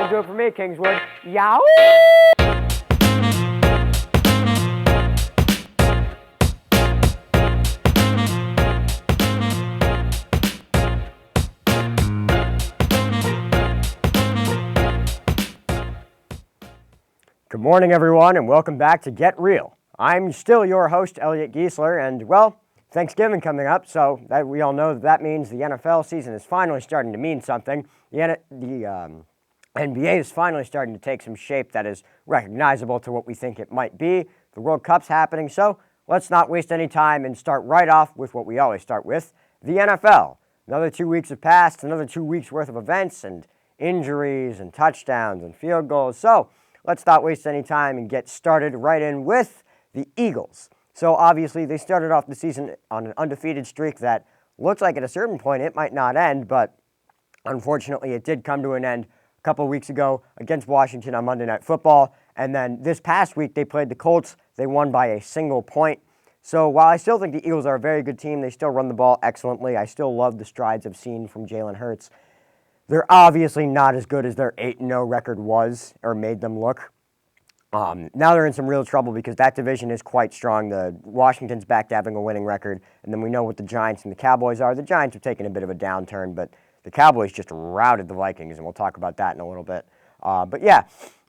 That'll do it for me, Kingswood. Yow! Good morning, everyone, and welcome back to Get Real. I'm still your host, Elliot Giesler, and, well, Thanksgiving coming up, so that we all know that means the NFL season is finally starting to mean something. The NBA is finally starting to take some shape that is recognizable to what we think it might be. The World Cup's happening, so let's not waste any time and start right off with what we always start with, the NFL. Another 2 weeks have passed, another 2 weeks worth of events and injuries and touchdowns and field goals, so let's not waste any time and get started right in with the Eagles. So obviously they started off the season on an undefeated streak that looks like at a certain point it might not end, but unfortunately it did come to an end a couple of weeks ago against Washington on Monday Night Football. And then this past week they played the Colts. They won by a single point. So while I still think the Eagles are a very good team, they still run the ball excellently. I still love the strides I've seen from Jalen Hurts. They're obviously not as good as their 8-0 record was or made them look. Now they're in some real trouble because that division is quite strong. The Washington's back to having a winning record, and then we know what the Giants and the Cowboys are. The Giants have taken a bit of a downturn, but the Cowboys just routed the Vikings, and we'll talk about that in a little bit. But yeah,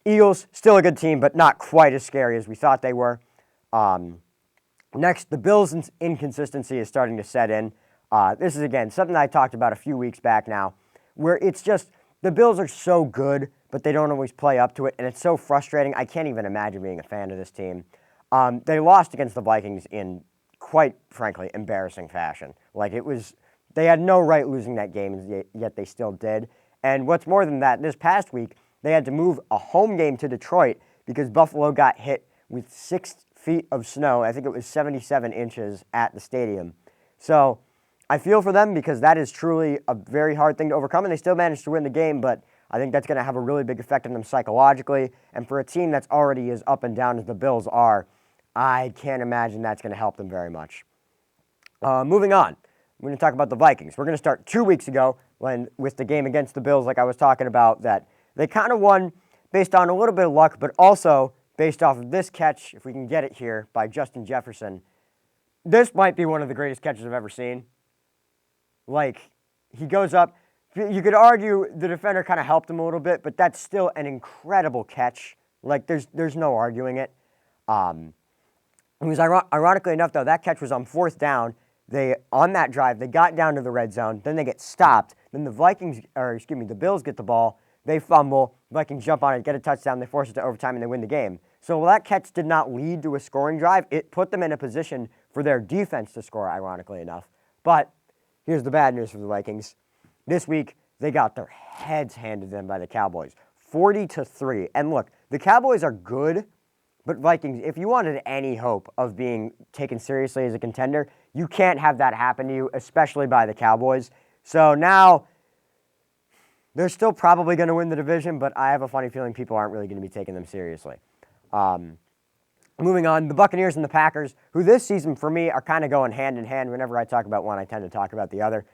Eagles, still a good team, but not quite as scary as we thought they were. Next, the Bills' inconsistency is starting to set in. This is, again, something I talked about a few weeks back now, where it's just the Bills are so good, but they don't always play up to it, and it's so frustrating. I can't even imagine being a fan of this team. They lost against the Vikings in, quite frankly, embarrassing fashion. They had no right losing that game, yet they still did. And what's more than that, this past week, they had to move a home game to Detroit because Buffalo got hit with 6 feet of snow. I think it was 77 inches at the stadium. So I feel for them because that is truly a very hard thing to overcome, and they still managed to win the game, but I think that's going to have a really big effect on them psychologically, and for a team that's already as up and down as the Bills are, I can't imagine that's going to help them very much. Moving on, we're going to talk about the Vikings. We're going to start 2 weeks ago with the game against the Bills, like I was talking about, that they kind of won based on a little bit of luck, but also based off of this catch, if we can get it here, by Justin Jefferson. This might be one of the greatest catches I've ever seen. He goes up. You could argue the defender kind of helped him a little bit, but that's still an incredible catch. There's no arguing it. Ironically enough, though, that catch was on 4th down. On that drive, they got down to the red zone. Then they get stopped. Then the Bills get the ball. They fumble. Vikings jump on it, get a touchdown. They force it to overtime, and they win the game. So while that catch did not lead to a scoring drive, it put them in a position for their defense to score, ironically enough. But here's the bad news for the Vikings. This week, they got their heads handed to them by the Cowboys, 40-3. And look, the Cowboys are good, but Vikings, if you wanted any hope of being taken seriously as a contender, you can't have that happen to you, especially by the Cowboys. So now, they're still probably going to win the division, but I have a funny feeling people aren't really going to be taking them seriously. Moving on, the Buccaneers and the Packers, who this season for me are kind of going hand in hand. Whenever I talk about one, I tend to talk about the other.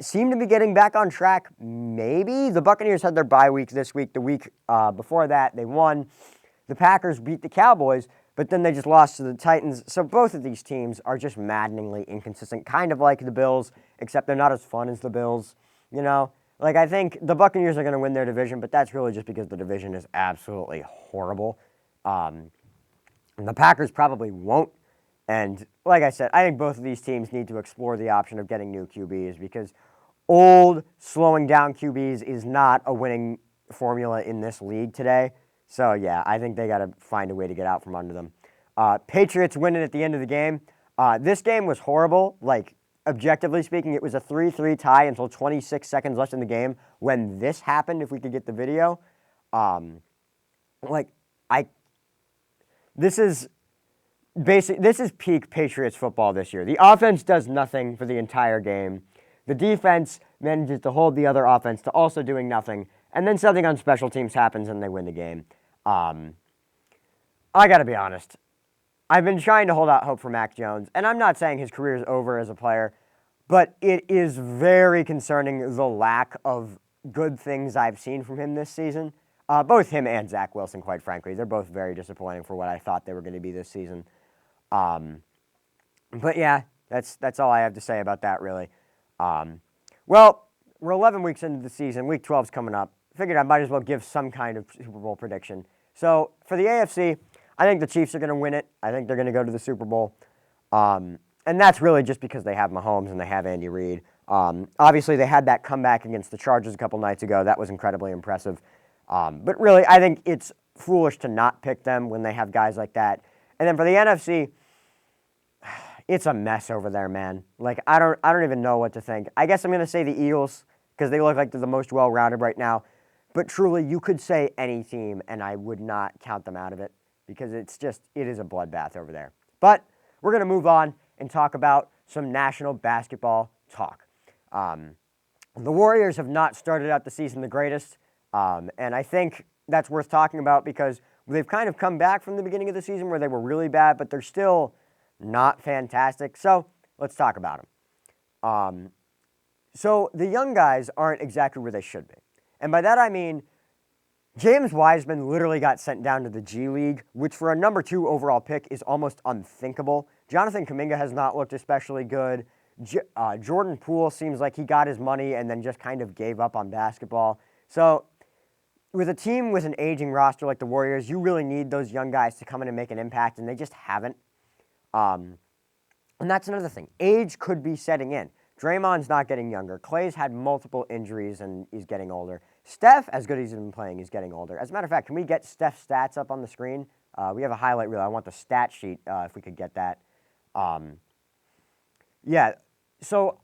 Seem to be getting back on track, maybe. The Buccaneers had their bye week this week. The week before that, they won. The Packers beat the Cowboys, but then they just lost to the Titans. So both of these teams are just maddeningly inconsistent, kind of like the Bills, except they're not as fun as the Bills. I think the Buccaneers are going to win their division, but that's really just because the division is absolutely horrible. The Packers probably won't. And like I said, I think both of these teams need to explore the option of getting new QBs because old, slowing down QBs is not a winning formula in this league today. So, yeah, I think they got to find a way to get out from under them. Patriots winning at the end of the game. This game was horrible. Objectively speaking, it was a 3-3 tie until 26 seconds left in the game when this happened, if we could get the video. This is peak Patriots football this year. The offense does nothing for the entire game. The defense manages to hold the other offense to also doing nothing, and then something on special teams happens and they win the game. I got to be honest. I've been trying to hold out hope for Mac Jones, and I'm not saying his career is over as a player, but it is very concerning the lack of good things I've seen from him this season. Both him and Zach Wilson, quite frankly. They're both very disappointing for what I thought they were going to be this season. But yeah, that's all I have to say about that, really. Well, we're 11 weeks into the season. Week 12's coming up. Figured I might as well give some kind of Super Bowl prediction. So for the AFC, I think the Chiefs are going to win it. I think they're going to go to the Super Bowl. And that's really just because they have Mahomes and they have Andy Reid. Obviously, they had that comeback against the Chargers a couple nights ago. That was incredibly impressive. But really, I think it's foolish to not pick them when they have guys like that. And then for the NFC, it's a mess over there, man. Like, I don't even know what to think. I guess I'm going to say the Eagles because they look like they're the most well-rounded right now. But truly, you could say any team, and I would not count them out of it because it is a bloodbath over there. But we're going to move on and talk about some national basketball talk. The Warriors have not started out the season the greatest, and I think that's worth talking about because they've kind of come back from the beginning of the season where they were really bad, but they're still not fantastic. So let's talk about them. So the young guys aren't exactly where they should be. And by that I mean James Wiseman literally got sent down to the G League, which for a number 2 overall pick is almost unthinkable. Jonathan Kuminga has not looked especially good. Jordan Poole seems like he got his money and then just kind of gave up on basketball. So with a team with an aging roster like the Warriors, you really need those young guys to come in and make an impact, and they just haven't. And that's another thing. Age could be setting in. Draymond's not getting younger. Klay's had multiple injuries and he's getting older. Steph, as good as he's been playing, is getting older. As a matter of fact, can we get Steph's stats up on the screen? We have a highlight reel. I want the stat sheet if we could get that. Yeah, so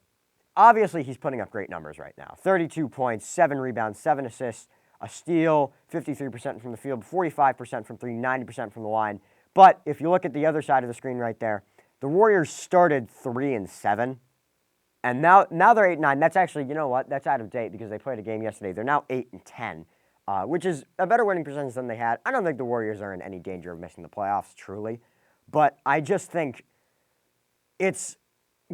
obviously he's putting up great numbers right now. 32 points, 7 rebounds, 7 assists, a steal, 53% from the field, 45% from 3, 90% from the line. But if you look at the other side of the screen right there, the Warriors started 3-7. And now they're 8-9. That's actually, you know what? That's out of date because they played a game yesterday. They're now 8-10, which is a better winning percentage than they had. I don't think the Warriors are in any danger of missing the playoffs, truly. But I just think it's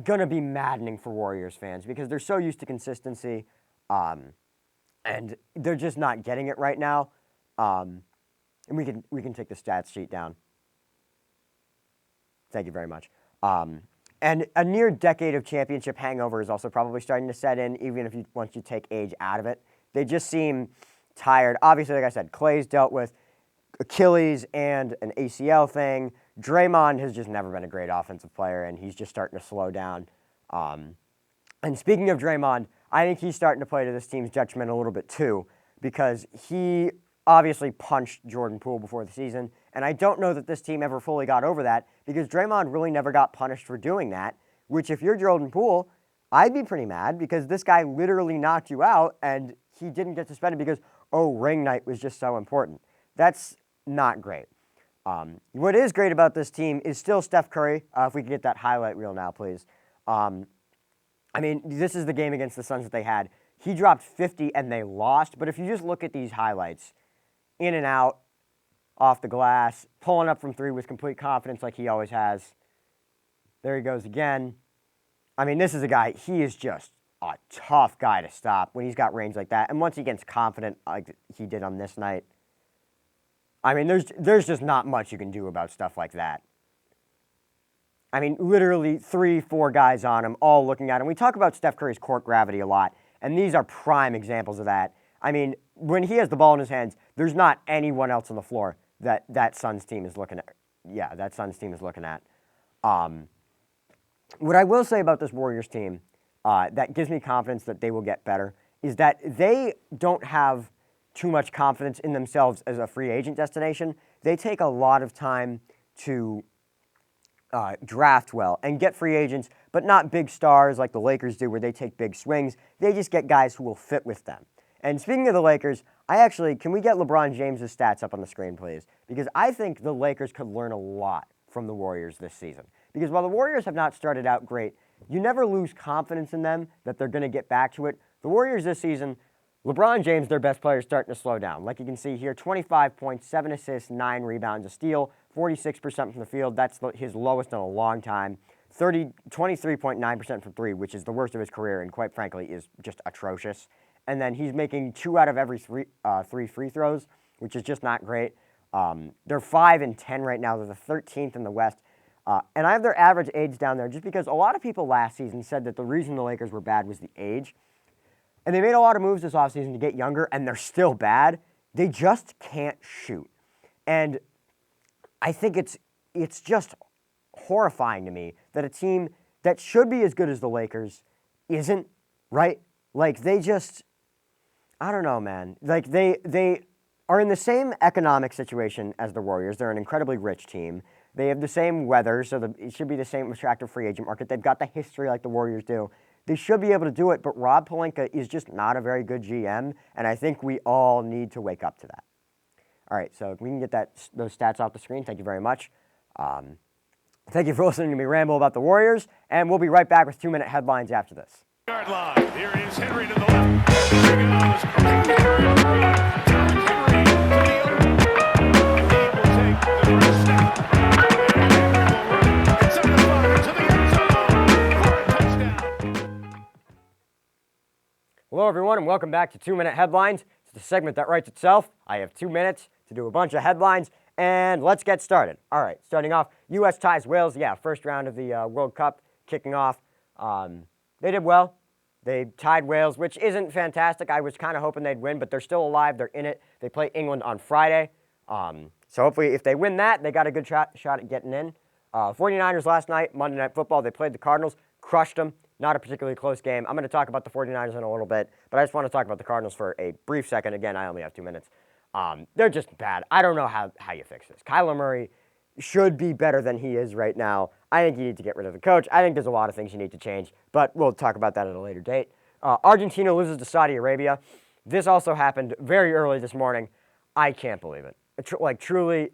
going to be maddening for Warriors fans because they're so used to consistency, and they're just not getting it right now. And we can take the stats sheet down. Thank you very much. And a near decade of championship hangover is also probably starting to set in, even once you take age out of it. They just seem tired. Obviously, like I said, Klay's dealt with Achilles and an ACL thing. Draymond has just never been a great offensive player, and he's just starting to slow down. And speaking of Draymond, I think he's starting to play to this team's detriment a little bit too, because he obviously punched Jordan Poole before the season, and I don't know that this team ever fully got over that because Draymond really never got punished for doing that, which if you're Jordan Poole, I'd be pretty mad because this guy literally knocked you out and he didn't get suspended because, ring night was just so important. That's not great. What is great about this team is still Steph Curry. If we could get that highlight reel now, please. I mean, this is the game against the Suns that they had. He dropped 50 and they lost, but if you just look at these highlights, in and out, off the glass, pulling up from 3 with complete confidence like he always has. There he goes again. I mean, this is a guy, he is just a tough guy to stop when he's got range like that. And once he gets confident like he did on this night, I mean, there's just not much you can do about stuff like that. I mean, literally 3, 4 guys on him, all looking at him. We talk about Steph Curry's court gravity a lot, and these are prime examples of that. I mean, when he has the ball in his hands, there's not anyone else on the floor that Suns team is looking at. Yeah, that Suns team is looking at. What I will say about this Warriors team that gives me confidence that they will get better is that they don't have too much confidence in themselves as a free agent destination. They take a lot of time to draft well and get free agents, but not big stars like the Lakers do where they take big swings. They just get guys who will fit with them. And speaking of the Lakers, can we get LeBron James' stats up on the screen, please? Because I think the Lakers could learn a lot from the Warriors this season. Because while the Warriors have not started out great, you never lose confidence in them that they're going to get back to it. The Warriors this season, LeBron James, their best player, is starting to slow down. Like you can see here, 25 points, 7 assists, 9 rebounds, a steal, 46% from the field. That's his lowest in a long time. 23.9% from 3, which is the worst of his career and quite frankly is just atrocious. and then he's making 2 out of every 3 free throws, which is just not great. They're 5-10 right now. They're the 13th in the West. And I have their average age down there just because a lot of people last season said that the reason the Lakers were bad was the age. And they made a lot of moves this offseason to get younger, and they're still bad. They just can't shoot. And I think it's just horrifying to me that a team that should be as good as the Lakers isn't, right? Like, they just, I don't know, man. Like, they are in the same economic situation as the Warriors. They're an incredibly rich team. They have the same weather, so it should be the same attractive free agent market. They've got the history like the Warriors do. They should be able to do it, but Rob Pelinka is just not a very good GM, and I think we all need to wake up to that. All right, so if we can get those stats off the screen, thank you very much. Thank you for listening to me ramble about the Warriors, and we'll be right back with 2-minute headlines after this. Yard line. Here is Henry to the left. Here he goes. Henry to the he will take the first step. And Henry will run inside the 5 into the end zone for a touchdown. Hello, everyone, and welcome back to 2-Minute Headlines. It's the segment that writes itself. I have 2 minutes to do a bunch of headlines, and let's get started. All right, starting off, U.S. ties Wales. Yeah, first round of the World Cup kicking off. They did well. They tied Wales, which isn't fantastic. I was kind of hoping they'd win, but they're still alive. They're in it. They play England on Friday. So hopefully if they win that, they got a good shot at getting in. 49ers last night, Monday Night Football, they played the Cardinals, crushed them. Not a particularly close game. I'm going to talk about the 49ers in a little bit, but I just want to talk about the Cardinals for a brief second. Again, I only have 2 minutes. They're just bad. I don't know how you fix this. Kyler Murray should be better than he is right now. I think you need to get rid of the coach. I think there's a lot of things you need to change, but we'll talk about that at a later date. Argentina loses to Saudi Arabia. This also happened very early this morning. I can't believe it. Truly,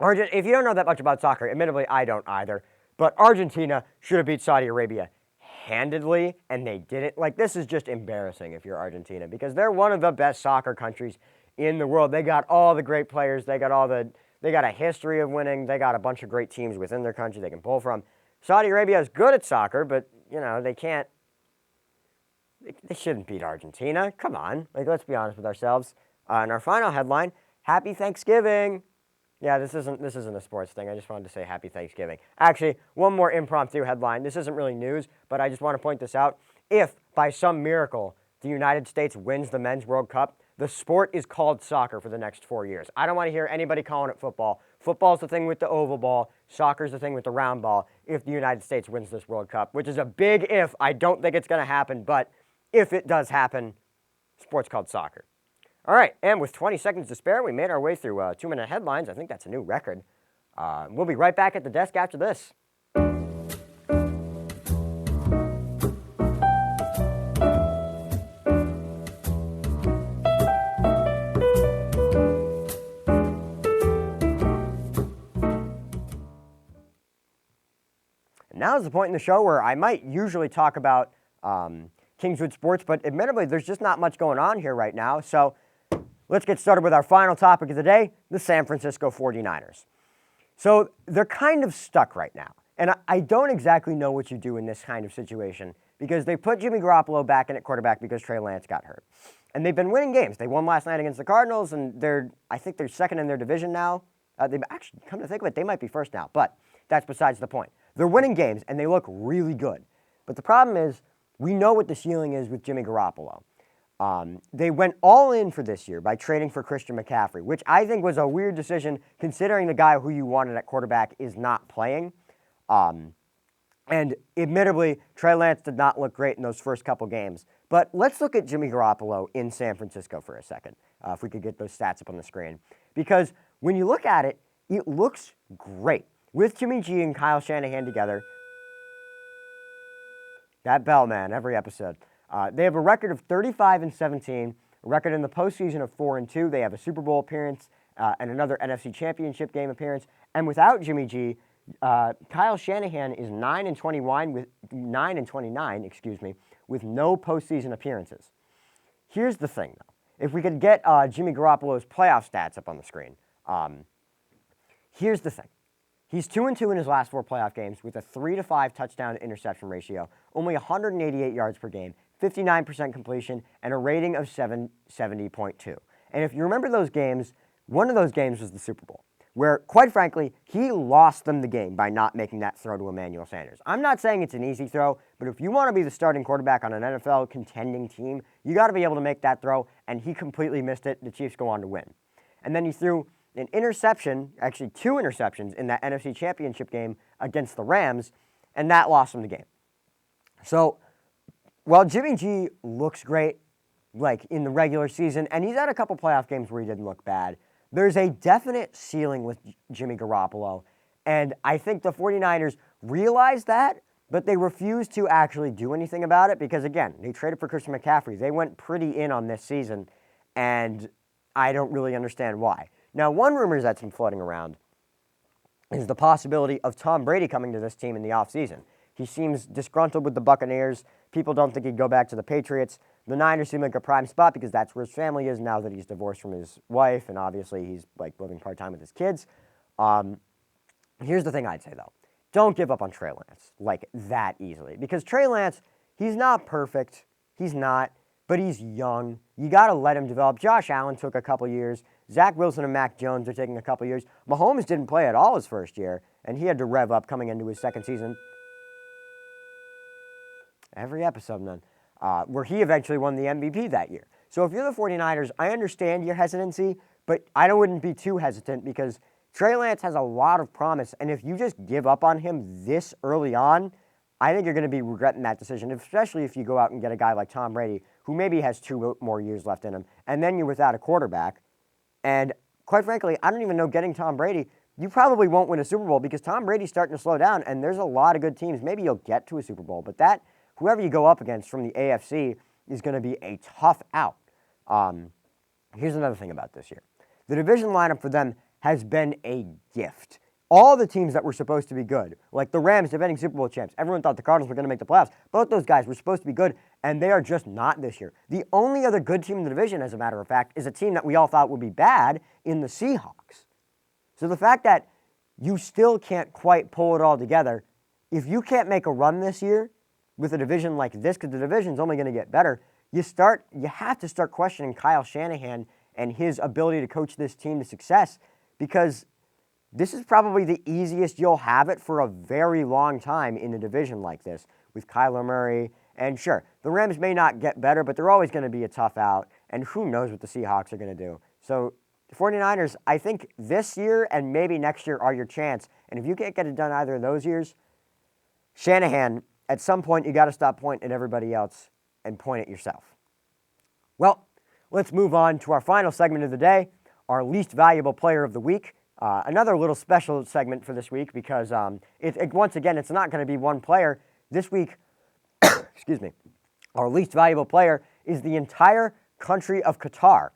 if you don't know that much about soccer, admittedly, I don't either, but Argentina should have beat Saudi Arabia handedly, and they didn't. This is just embarrassing if you're Argentina, because they're one of the best soccer countries in the world. They got all the great players. They got a history of winning. They got a bunch of great teams within their country they can pull from. Saudi Arabia is good at soccer, but, they can't. They shouldn't beat Argentina. Come on. Let's be honest with ourselves. And our final headline, Happy Thanksgiving. Yeah, this isn't a sports thing. I just wanted to say Happy Thanksgiving. Actually, one more impromptu headline. This isn't really news, but I just want to point this out. If, by some miracle, the United States wins the Men's World Cup, the sport is called soccer for the next 4 years. I don't want to hear anybody calling it football. Football's the thing with the oval ball. Soccer's the thing with the round ball if the United States wins this World Cup, which is a big if. I don't think it's going to happen, but if it does happen, sport's called soccer. All right, and with 20 seconds to spare, we made our way through 2-minute headlines. I think that's a new record. We'll be right back at the desk after this. Now is the point in the show where I might usually talk about Kingswood Sports, but admittedly, there's just not much going on here right now. So let's get started with our final topic of the day, the San Francisco 49ers. So they're kind of stuck right now. And I don't exactly know what you do in this kind of situation because they put Jimmy Garoppolo back in at quarterback because Trey Lance got hurt. And they've been winning games. They won last night against the Cardinals, and I think they're second in their division now. They've actually, come to think of it, they might be first now, but that's besides the point. They're winning games, and they look really good. But the problem is, we know what the ceiling is with Jimmy Garoppolo. They went all in for this year by trading for Christian McCaffrey, which I think was a weird decision considering the guy who you wanted at quarterback is not playing. And admittedly, Trey Lance did not look great in those first couple games. But let's look at Jimmy Garoppolo in San Francisco for a second, if we could get those stats up on the screen. Because when you look at it, it looks great. With Jimmy G and Kyle Shanahan together, that bell, man, every episode. They have a record of 35-17, a record in the postseason of 4-2. They have a Super Bowl appearance and another NFC Championship game appearance. And without Jimmy G, Kyle Shanahan is 9-29 with no postseason appearances. Here's the thing, though. If we could get Jimmy Garoppolo's playoff stats up on the screen, here's the thing. He's 2-2 in his last 4 playoff games with a 3-5 touchdown to interception ratio, only 188 yards per game, 59% completion, and a rating of 770.2. And if you remember those games, one of those games was the Super Bowl, where, quite frankly, he lost them the game by not making that throw to Emmanuel Sanders. I'm not saying it's an easy throw, but if you want to be the starting quarterback on an NFL contending team, you got to be able to make that throw, and he completely missed it. The Chiefs go on to win. And then he threw an interception, actually 2 interceptions in that NFC Championship game against the Rams, and that lost him the game. So, while Jimmy G looks great, like in the regular season, and he's had a couple playoff games where he didn't look bad, there's a definite ceiling with Jimmy Garoppolo, and I think the 49ers realize that, but they refuse to actually do anything about it because, again, they traded for Christian McCaffrey. They went pretty in on this season, and I don't really understand why. Now, one rumor that's been floating around is the possibility of Tom Brady coming to this team in the offseason. He seems disgruntled with the Buccaneers. People don't think he'd go back to the Patriots. The Niners seem like a prime spot because that's where his family is now that he's divorced from his wife, and obviously he's like living part-time with his kids. Here's the thing I'd say, though. Don't give up on Trey Lance like that easily because Trey Lance, he's not perfect. He's not, but he's young. You got to let him develop. Josh Allen took a couple years. Zach Wilson and Mac Jones are taking a couple years. Mahomes didn't play at all his first year, and he had to rev up coming into his second season. Every episode, man. Where he eventually won the MVP that year. So if you're the 49ers, I understand your hesitancy, but I wouldn't be too hesitant because Trey Lance has a lot of promise, and if you just give up on him this early on, I think you're going to be regretting that decision, especially if you go out and get a guy like Tom Brady, who maybe has 2 more years left in him, and then you're without a quarterback. And quite frankly, I don't even know getting Tom Brady, you probably won't win a Super Bowl because Tom Brady's starting to slow down, and there's a lot of good teams. Maybe you'll get to a Super Bowl, but whoever you go up against from the AFC is going to be a tough out. Here's another thing about this year. The division lineup for them has been a gift. All the teams that were supposed to be good, like the Rams, defending Super Bowl champs, everyone thought the Cardinals were going to make the playoffs. Both those guys were supposed to be good, and they are just not this year. The only other good team in the division, as a matter of fact, is a team that we all thought would be bad in the Seahawks. So the fact that you still can't quite pull it all together, if you can't make a run this year with a division like this, because the division's only going to get better, you have to start questioning Kyle Shanahan and his ability to coach this team to success, because this is probably the easiest you'll have it for a very long time in a division like this with Kyler Murray. And sure, the Rams may not get better, but they're always going to be a tough out, and who knows what the Seahawks are going to do. So the 49ers, I think this year and maybe next year are your chance, and if you can't get it done either of those years, Shanahan, at some point you got to stop pointing at everybody else and point at yourself. Well, let's move on to our final segment of the day, our least valuable player of the week. Another little special segment for this week because once again, it's not going to be one player. This week, excuse me, our least valuable player is the entire country of Qatar.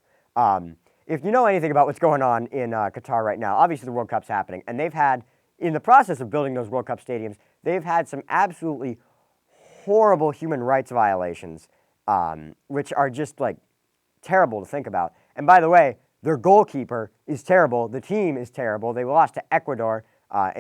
If you know anything about what's going on in Qatar right now, obviously the World Cup's happening, and they've had, in the process of building those World Cup stadiums, they've had some absolutely horrible human rights violations, which are just like terrible to think about. And by the way, their goalkeeper is terrible. The team is terrible. They lost to Ecuador. I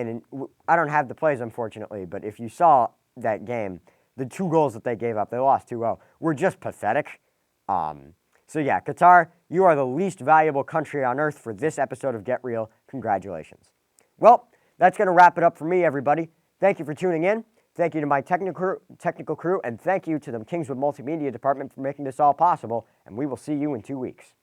don't have the plays, unfortunately, but if you saw that game, the 2 goals that they gave up, they lost 2-0, were just pathetic. So yeah, Qatar, you are the least valuable country on earth for this episode of Get Real. Congratulations. Well, that's going to wrap it up for me, everybody. Thank you for tuning in. Thank you to my technical crew, and thank you to the Kingswood Multimedia Department for making this all possible, and we will see you in 2 weeks.